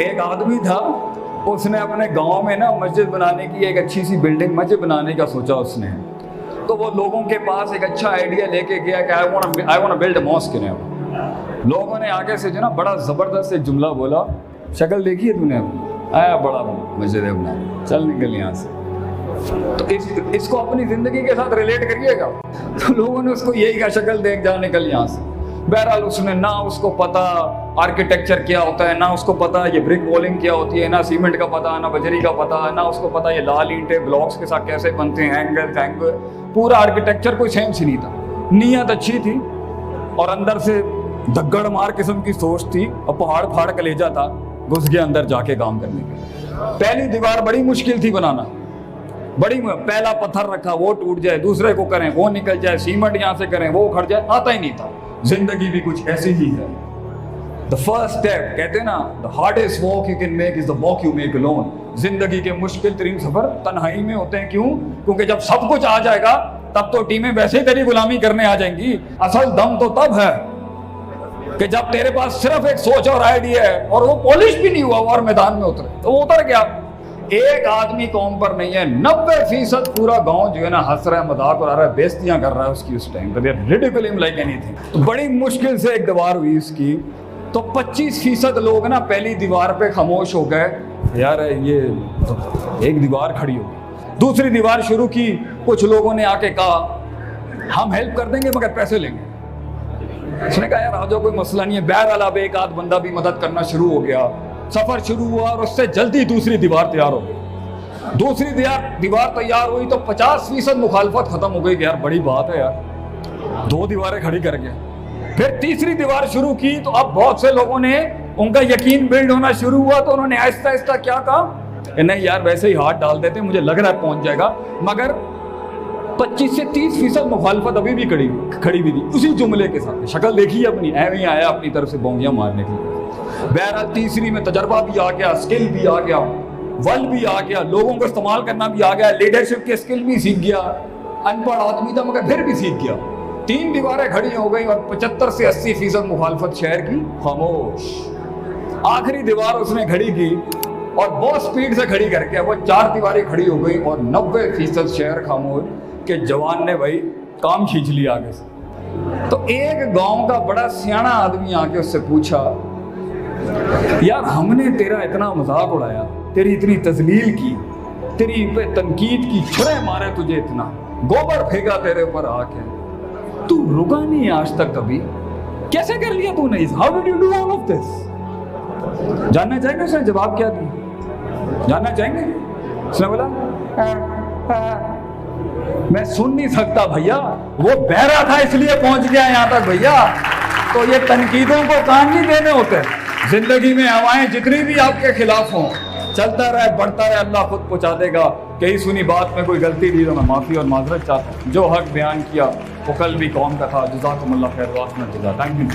एक आदमी था, उसने अपने गांव में ना मस्जिद बनाने की, एक अच्छी सी बिल्डिंग मस्जिद बनाने का सोचा उसने। तो वो लोगों के पास एक अच्छा आइडिया लेके गया कि I want to build a mosque in here. लोगों ने आगे से जो ना बड़ा ज़बरदस्त एक जुमला बोला, शक्ल देखी है तूने अपनी? आया बड़ा मस्जिद है बना, चल निकल यहाँ से। तो इसको अपनी ज़िंदगी के साथ रिलेट करिएगा। तो लोगों ने उसको यही कहा, शक्ल देख जा, निकल यहाँ से। बहरहाल उसने ना उसको पता आर्किटेक्चर क्या होता है, ना उसको पता ये ब्रिक वॉलिंग क्या होती है, ना सीमेंट का पता, ना बजरी का पता, ना उसको पता ये लाल ईंटें ब्लॉक्स के साथ कैसे बनते हैं, एंगल पूरा आर्किटेक्चर कोई सेम सी नहीं था। नीयत अच्छी थी और अंदर से धग्गड़ मार किस्म की सोच थी और पहाड़ फाड़ कलेजा था, घुस गया अंदर जाके काम करने के। पहली दीवार बड़ी मुश्किल थी बनाना, पहला पत्थर रखा वो टूट जाए, दूसरे को करें वो निकल जाए, सीमेंट यहाँ से करें वो उखड़ जाए, आता ही नहीं था। जिंदगी भी कुछ ऐसी ही है। द फर्स्ट स्टेप कहते हैं ना, the hardest walk you can make is the walk you make alone. जिंदगी के मुश्किल तरीन सफर तन्हाई में होते हैं। क्यों? क्योंकि जब सब कुछ आ जाएगा तब तो टीमें वैसे ही तेरी गुलामी करने आ जाएंगी। असल दम तो तब है कि जब तेरे पास सिर्फ एक सोच और आइडिया है और वो पॉलिश भी नहीं हुआ और मैदान में उतरे, तो वो उतर गया। एक आदमी कौम पर नहीं है, 90% पूरा गांव जो है ना हंस रहा है, मजाक उड़ा रहा है, बेइज्जतियां कर रहा है उसकी उस टाइम पर, रिडिकुल हिम लाइक एनीथिंग। तो बड़ी मुश्किल से एक दीवार हुई इसकी, तो 25% लोग ना पहली दीवार पे खामोश हो गए, यार ये तो एक दीवार खड़ी हो गई। दूसरी दीवार शुरू की, कुछ लोगों ने आके कहा हम हेल्प कर देंगे मगर पैसे लेंगे। उसने कहा यार आ जाओ, कोई मसला नहीं है। बहरहाल अब एक आध बंदा भी मदद करना शुरू हो गया, सफर शुरू हुआ और उससे जल्दी दूसरी दीवार तैयार हो गई। दूसरी दीवार तैयार हुई तो 50% मुखालफत खत्म हो गई कि यार बड़ी बात है यार, 2 दीवारें खड़ी कर गया। फिर तीसरी दीवार शुरू की तो अब बहुत से लोगों ने, उनका यकीन बिल्ड होना शुरू हुआ, तो उन्होंने आहिस्ता आहिस्ता क्या कहा, नहीं यार वैसे ही हाथ डाल देते, मुझे लग रहा है पहुंच जाएगा। मगर 25 से 30% मुखालफत अभी भी खड़ी हुई थी उसी जुमले के साथ। शक्ल देखी अपनी, ऐਵੇਂ ही आया अपनी तरफ से बोंगियां मारने के लिए। बहरहाल तीसरी में तजर्बा भी आ गया, स्किल भी आ गया, बल भी आ गया, लोगों को इस्तेमाल करना भी आ गया, लीडरशिप के स्किल भी सीख गया। अनपढ़ आदमी था मगर फिर भी सीख गया। 3 दीवारें खड़ी हो गई और 75 से 80% मुखालफत शहर की खामोश। आखिरी दीवार उसने खड़ी की और बहुत स्पीड से खड़ी करके वो 4 दीवारें खड़ी हो गई और 90% शहर खामोश के जवान ने भाई काम खींच लिया आगे से। तो एक गांव का बड़ा सियाना आदमी आके उससे पूछा, यार हमने तेरा इतना मजाक उड़ाया, तेरी इतनी तजलील की, तेरी पे तनकीद की, छुरे मारे तुझे, इतना गोबर फेंका तेरे ऊपर आके, तू रुका नहीं आज तक कभी, कैसे कर लिया तूने इस? How did you do all of this? जानना चाहेंगे उसने जवाब क्या दिया? जानना चाहेंगे? उसने बोला मैं सुन नहीं सकता भैया, वो बहरा था इसलिए पहुंच गया यहाँ तक भैया। तो ये तनकीदों को कान नहीं देने होते। जिंदगी में हवाएं जितनी भी आपके खिलाफ हों, चलता रहे, बढ़ता रहे, अल्लाह खुद पहुंचा देगा। कहीं सुनी बात में कोई गलती दी तो मैं माफ़ी और माजरत चाहता हूँ। जो हक बयान किया वो कल भी कौम का था। जज़ाकुमुल्लाह खैर, वास्ना जज़ा। Thank you.